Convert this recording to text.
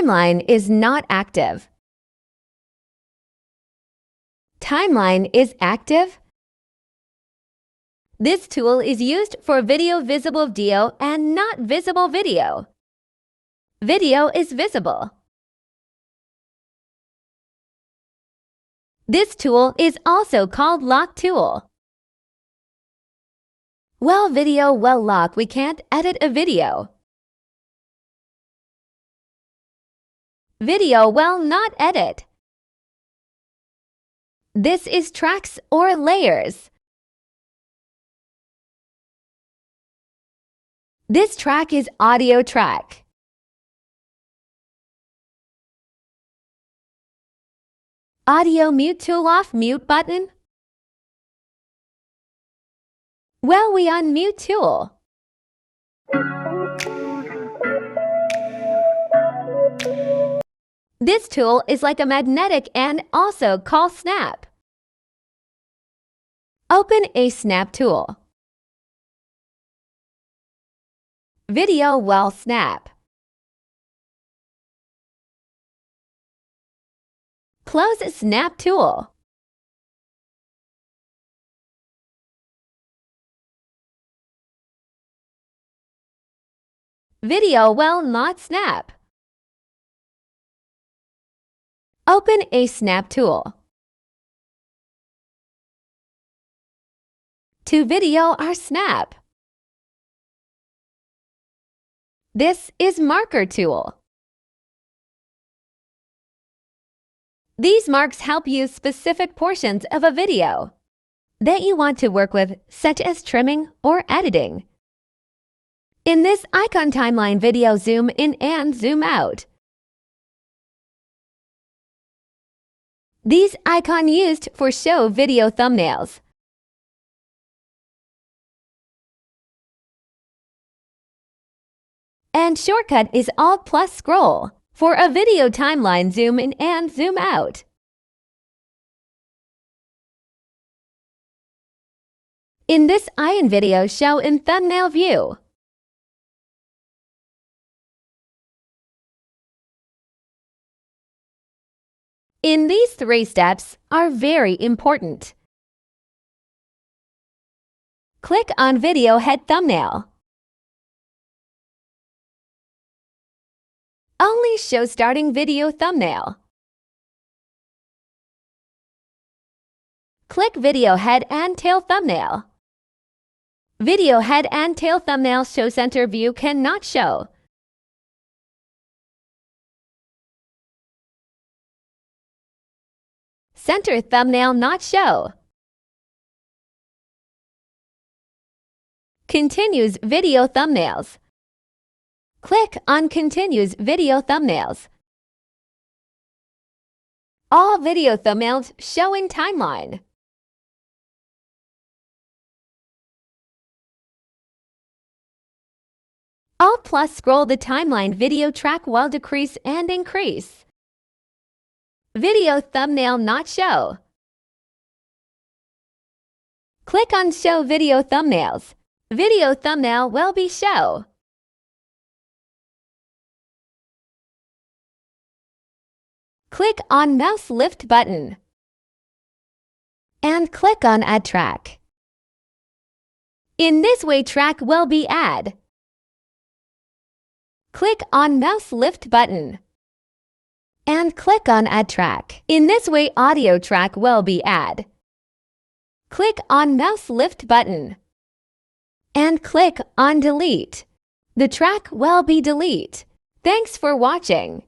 Timeline is not active. Timeline is active. This tool is used for video visible video and not visible video. Video is visible. This tool is also called lock tool. Well, video well lock, we can't edit a video. Video well not edit. This is tracks or layers. This track is audio track. Audio mute tool off mute button. Well, we unmute tool. This tool is like a magnetic and also called snap. Open a snap tool. Video well snap. Close snap tool. Video well not snap. Open a snap tool. To video or snap. This is marker tool. These marks help you specific portions of a video that you want to work with, such as trimming or editing. In this icon timeline video, zoom in and zoom out. These icon used for show video thumbnails. And shortcut is Alt plus scroll for a video timeline zoom in and zoom out. In this icon video, show in thumbnail view. In these 3 steps are very important. Click on video head thumbnail. Only show starting video thumbnail. Click video head and tail thumbnail. Video head and tail thumbnail show center view cannot show. Center thumbnail not show. Continues video thumbnails. Click on Continues video thumbnails. All video thumbnails show in timeline. Alt plus scroll the timeline video track will decrease and increase. Video thumbnail not show. Click on Show video thumbnails. Video thumbnail will be show. Click on mouse lift button and click on Add track. In this way, track will be add. Click on mouse lift button and click on Add track. In this way, audio track will be add. Click on mouse lift button and click on Delete. The track will be delete. Thanks for watching.